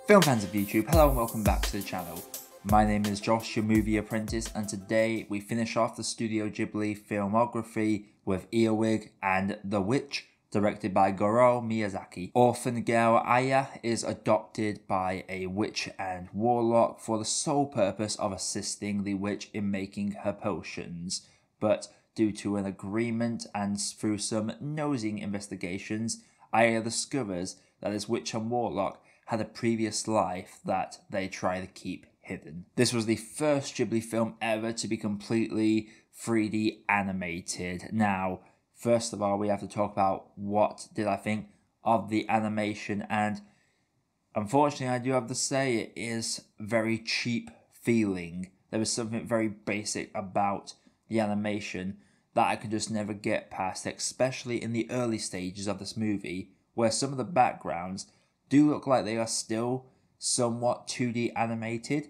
Film fans of YouTube, hello and welcome back to the channel. My name is Josh, your Movie Apprentice, and today we finish off the Studio Ghibli filmography with Earwig and The Witch, directed by Goro Miyazaki. Orphan girl Aya is adopted by a witch and warlock for the sole purpose of assisting the witch in making her potions, but due to an agreement and through some nosing investigations, Aya discovers that this witch and warlock had a previous life that they try to keep hidden. This was the first Ghibli film ever to be completely 3D animated. Now, first of all, we have to talk about what did I think of the animation, and unfortunately I do have to say it is very cheap feeling. There is something very basic about the animation that I could just never get past, especially in the early stages of this movie, where some of the backgrounds do look like they are still somewhat 2D animated,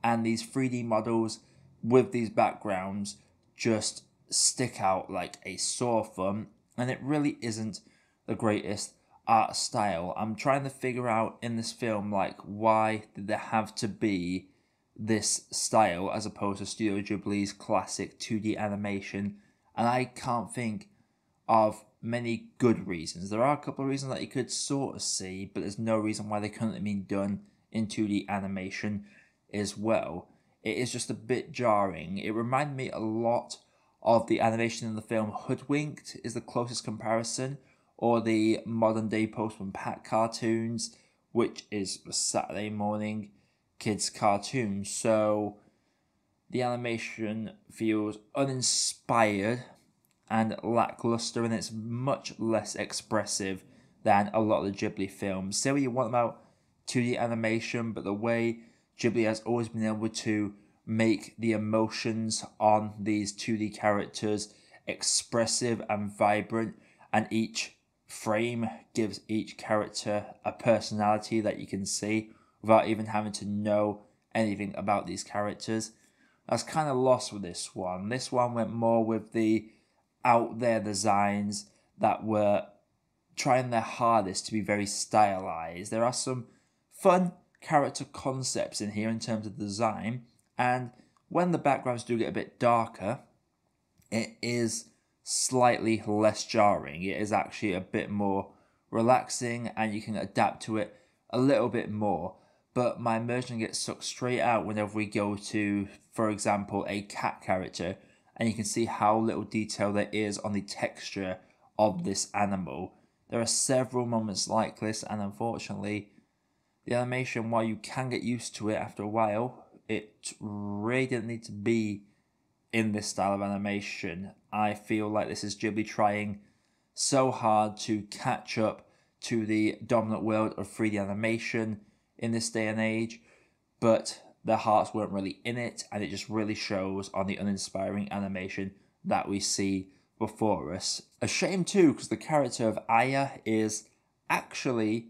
and these 3D models with these backgrounds just stick out like a sore thumb, and it really isn't the greatest art style. I'm trying to figure out in this film, like, why did there have to be this style as opposed to Studio Ghibli's classic 2D animation, and I can't think of many good reasons. There are a couple of reasons that you could sort of see, but there's no reason why they couldn't have been done in 2D animation as well. It is just a bit jarring. It reminded me a lot of the animation in the film Hoodwinked is the closest comparison, or the modern day Postman Pat cartoons, which is a Saturday morning kids cartoon. So the animation feels uninspired and lackluster, and it's much less expressive than a lot of the Ghibli films. Say what you want about 2D animation, but the way Ghibli has always been able to make the emotions on these 2D characters expressive and vibrant, and each frame gives each character a personality that you can see without even having to know anything about these characters. That's kind of lost with this one. This one went more with the out there designs that were trying their hardest to be very stylized. There are some fun character concepts in here in terms of design, and when the backgrounds do get a bit darker, it is slightly less jarring. It is actually a bit more relaxing, and you can adapt to it a little bit more. But my immersion gets sucked straight out whenever we go to, for example, a cat character, and you can see how little detail there is on the texture of this animal. There are several moments like this, and unfortunately, the animation, while you can get used to it after a while, it really didn't need to be in this style of animation. I feel like this is Ghibli trying so hard to catch up to the dominant world of 3D animation in this day and age, but their hearts weren't really in it, and it just really shows on the uninspiring animation that we see before us. A shame too, because the character of Aya is actually,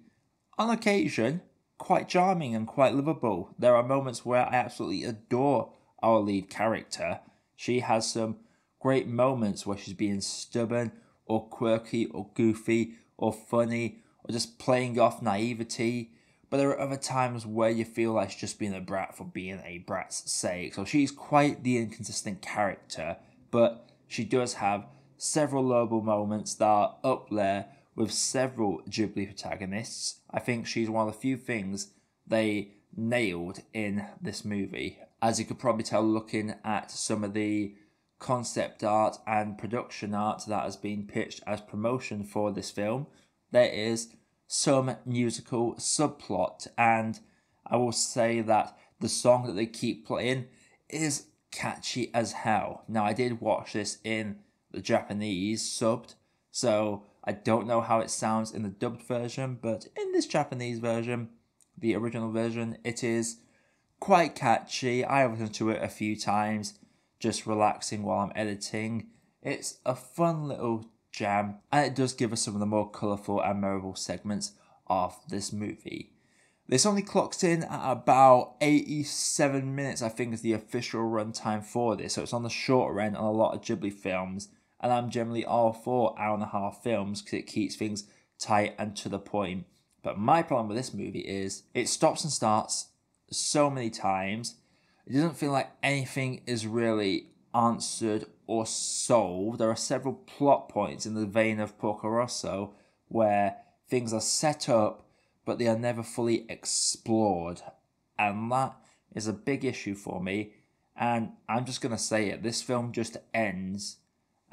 on occasion, quite charming and quite lovable. There are moments where I absolutely adore our lead character. She has some great moments where she's being stubborn, or quirky, or goofy, or funny, or just playing off naivety. But there are other times where you feel like she's just being a brat for being a brat's sake. So she's quite the inconsistent character, but she does have several lovable moments that are up there with several Ghibli protagonists. I think she's one of the few things they nailed in this movie. As you could probably tell looking at some of the concept art and production art that has been pitched as promotion for this film, there is some musical subplot, and I will say that the song that they keep playing is catchy as hell. Now, I did watch this in the Japanese subbed, so I don't know how it sounds in the dubbed version, but in this Japanese version, the original version, it is quite catchy. I have listened to it a few times, just relaxing while I'm editing. It's a fun little jam, and it does give us some of the more colourful and memorable segments of this movie. This only clocks in at about 87 minutes, I think, is the official runtime for this, so it's on the shorter end on a lot of Ghibli films, and I'm generally all for hour-and-a-half films because it keeps things tight and to the point. But my problem with this movie is it stops and starts so many times. It doesn't feel like anything is really answered or solved. There are several plot points in the vein of Porco Rosso where things are set up but they are never fully explored. And that is a big issue for me. And I'm just going to say it. This film just ends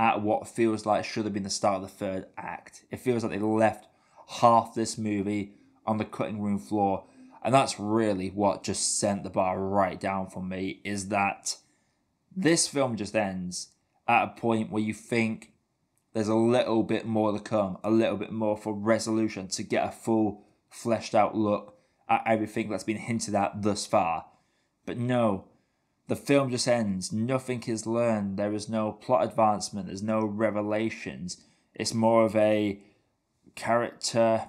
at what feels like should have been the start of the third act. It feels like they left half this movie on the cutting room floor. And that's really what just sent the bar right down for me, is that this film just ends at a point where you think there's a little bit more to come, a little bit more for resolution to get a full fleshed out look at everything that's been hinted at thus far. But no, the film just ends. Nothing is learned. There is no plot advancement. There's no revelations. It's more of a character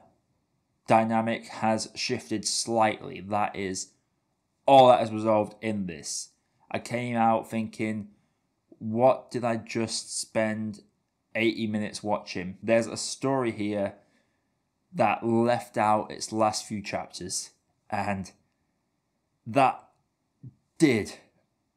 dynamic has shifted slightly. That is all that is resolved in this. I came out thinking, what did I just spend 80 minutes watching? There's a story here that left out its last few chapters, and that did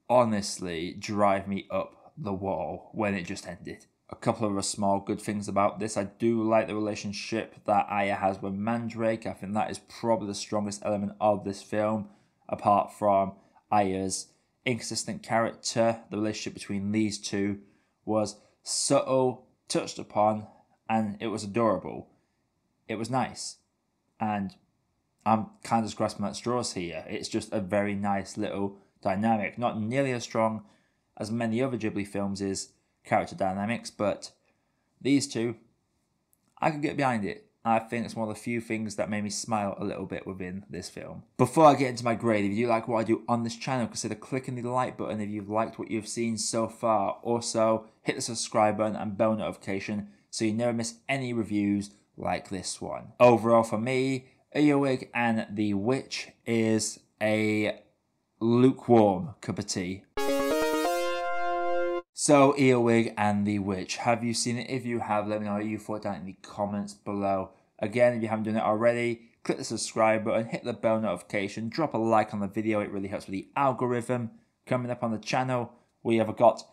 honestly drive me up the wall when it just ended. A couple of small good things about this. I do like the relationship that Aya has with Mandrake. I think that is probably the strongest element of this film, apart from Aya's inconsistent character. The relationship between these two was subtle, touched upon, and it was adorable. It was nice. And I'm kind of just grasping at straws here. It's just a very nice little dynamic. Not nearly as strong as many other Ghibli films is character dynamics, but these two, I could get behind it. I think it's one of the few things that made me smile a little bit within this film. Before I get into my grade, if you do like what I do on this channel, consider clicking the like button if you've liked what you've seen so far. Also, hit the subscribe button and bell notification so you never miss any reviews like this one. Overall for me, Earwig and the Witch is a lukewarm cup of tea. So, Earwig and the Witch, have you seen it? If you have, let me know what you thought down in the comments below. Again, if you haven't done it already, click the subscribe button, hit the bell notification, drop a like on the video, it really helps with the algorithm. Coming up on the channel, we have got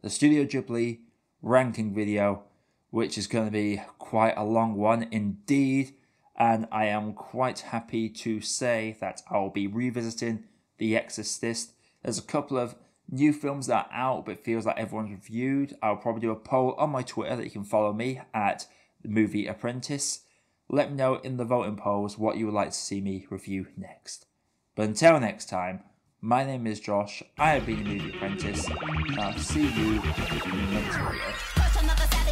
the Studio Ghibli ranking video, which is going to be quite a long one indeed. And I am quite happy to say that I'll be revisiting The Exorcist. There's a couple of new films that are out, but it feels like everyone's reviewed. I'll probably do a poll on my Twitter that you can follow me at Movie Apprentice. Let me know in the voting polls what you would like to see me review next. But until next time, my name is Josh. I have been a Movie Apprentice, and I'll see you in the next video.